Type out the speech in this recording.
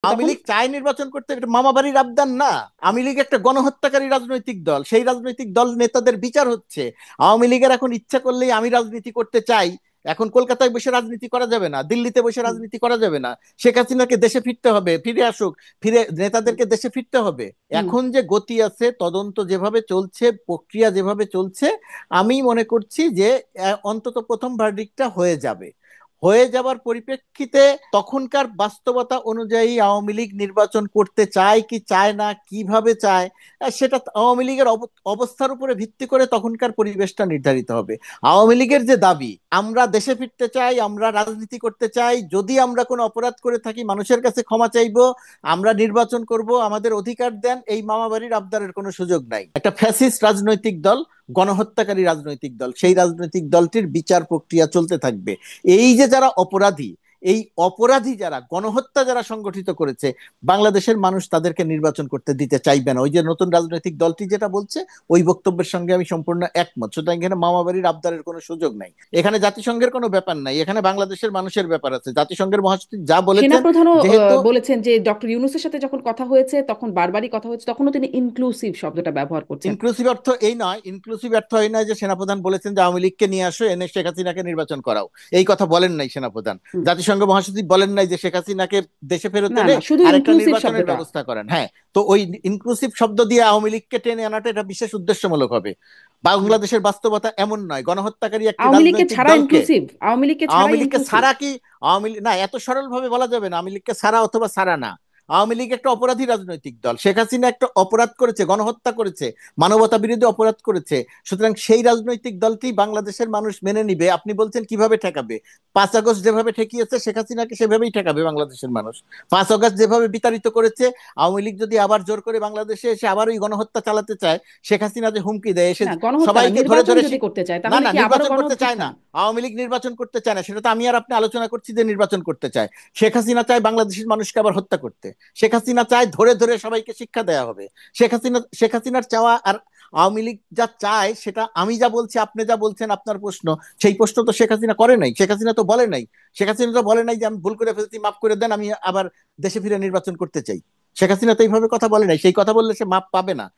আওয়ামী তখন লীগ চায় নির্বাচন করতে, এটা মামাবাড়ির আবদার না। আওয়ামী লীগ একটা গণহত্যাকারী রাজনৈতিক দল, সেই রাজনৈতিক দল নেতাদের বিচার হচ্ছে। আওয়ামী লীগের এখন ইচ্ছা করলেই আমি রাজনীতি করতে চাই, এখন কলকাতায় বসে রাজনীতি করা যাবে না, দিল্লিতে বসে হুম, রাজনীতি করা যাবে না। শেখ হাসিনাকে দেশে ফিরতে হবে, ফিরে আসুক, ফিরে হুম, নেতাদেরকে দেশে ফিরতে হবে। হুম, এখন যে গতি আছে, তদন্ত যেভাবে চলছে, প্রক্রিয়া যেভাবে চলছে, আমি মনে করছি যে অন্তত প্রথম ভার্ডিক্টটা হয়ে যাবে। হয়ে যাবার পরিপ্রেক্ষিতে তখনকার বাস্তবতা অনুযায়ী আওয়ামী লীগ নির্বাচন করতে চায় কি চায় না, কিভাবে চায়, সেটা আওয়ামী লীগের অবস্থার উপরে ভিত্তি করে তখনকার পরিবেশটা নির্ধারিত হবে। আওয়ামী লীগের যে দাবি, আমরা দেশে ফিরতে চাই, আমরা রাজনীতি করতে চাই, যদি আমরা কোনো অপরাধ করে থাকি মানুষের কাছে ক্ষমা চাইবো, আমরা নির্বাচন করব, আমাদের অধিকার দেন, এই মামাবাড়ির আবদারের কোনো সুযোগ নাই। একটা ফ্যাসিস্ট রাজনৈতিক দল, গণহত্যাকারী রাজনৈতিক দল, সেই রাজনৈতিক দলটির বিচার প্রক্রিয়া চলতে থাকবে। এই যে যারা অপরাধী, এই অপরাধী যারা, গণহত্যা যারা সংগঠিত করেছে, বাংলাদেশের মানুষ তাদেরকে নির্বাচন করতে দিতে চাইবে না। ওই যে নতুন রাজনৈতিক দলটি যেটা বলছে, ওই বক্তব্যের সঙ্গে আমি সম্পূর্ণ একমত। সুতরাং এখানে মামাবাড়ির আবদারের কোনো সুযোগ নাই, এখানে জাতিসংঘের কোনো ব্যাপার নাই, এখানে বাংলাদেশের মানুষের ব্যাপার আছে। জাতিসংঘের মহাসচিব যা বলেছেন, সেনাপ্রধানও যেহেতু বলেছেন যে ডক্টর ইউনূসের সাথে যখন কথা হয়েছে তখন বারবারই কথা হয়েছে, তখনও তিনি ইনক্লুসিভ শব্দটা ব্যবহার করছেন। ইনক্লুসিভ অর্থ এই নয়, ইনক্লুসিভ অর্থ এই নয় যে সেনাপ্রধান বলেছেন যে আওয়ামী লীগকে নিয়ে আসো, এনে শেখ হাসিনাকে নির্বাচন করাও, এই কথা বলেন নাই সেনাপ্রধান। হুম, জাতিসংঘ মহাসচিব বলেন নাই যে শেখ হাসিনাকে দেশে ফেরত না এনে না, শুধু আরেকটা ইনক্লুসিভ নির্বাচনের শব্দটা। ব্যবস্থা করেন। হ্যাঁ, তো ওই ইনক্লুসিভ শব্দ দিয়ে আওয়ামী লীগকে টেনে আনাটা এটা বিশেষ উদ্দেশ্যমূলক হবে। হুম। বাংলাদেশের বাস্তবতা এমন নয়, গণহত্যাকারী একটি আওয়ামী লীগকে রাজনৈতিক ছাড়া দলকে, ইনক্লুসিভ, আওয়ামী লীগকে ছাড়াই আওয়ামী লীগকে ইনক্লুসিভ। ছাড়া কি, আওয়ামী লীগ না, এত সরল ভাবে বলা যাবে না আওয়ামী লীগকে ছাড়া অথবা ছাড়া না। আওয়ামী লীগ একটা অপরাধী রাজনৈতিক দল, শেখ হাসিনা একটা অপরাধ করেছে, গণহত্যা করেছে, মানবতা বিরোধী অপরাধ করেছে। সুতরাং সেই রাজনৈতিক দলটি বাংলাদেশের মানুষ মেনে নিবে। আপনি বলছেন কিভাবে ঠেকাবে? 5 আগস্ট যেভাবে ঠেকিয়েছে শেখ হাসিনাকে, সেভাবেই ঠেকাবে বাংলাদেশের মানুষ। 5 আগস্ট যেভাবে বিতাড়িত করেছে, আওয়ামী লীগ যদি আবার জোর করে বাংলাদেশে এসে আবার ওই গণহত্যা চালাতে চায়, শেখ হাসিনা যে হুমকি দেয়, এসে না, গণহত্যা না, সবাইকে ধরে নির্বাচন ধরে যদি করতে চায় না তাহলে না, কি আবারও নির্বাচন গণ করতে চায় না। অভ্যুত্থান? আওয়ামী লীগ নির্বাচন করতে চায় না, সেটা তো আমি আর আপনি আলোচনা করছি যে নির্বাচন করতে চায়। শেখ হাসিনা চায় বাংলাদেশের মানুষকে আবার হত্যা করতে। শেখ হাসিনা চায় ধরে ধরে সবাইকে শিক্ষা দেওয়া হবে। শেখ হাসিনার চাওয়া আর আওয়ামী লীগ যা চায়, সেটা আমি যা বলছি, আপনি যা বলছেন, আপনার প্রশ্ন, সেই প্রশ্ন তো শেখ হাসিনা করে নাই, শেখ হাসিনা তো বলে নাই। শেখ হাসিনা তো বলে নাই যে আমি ভুল করে ফেলছি, মাফ করে দেন, আমি আবার দেশে ফিরে নির্বাচন করতে চাই। শেখ হাসিনা তো এইভাবে কথা বলে নাই, সেই কথা বললে সে মাপ পাবে না।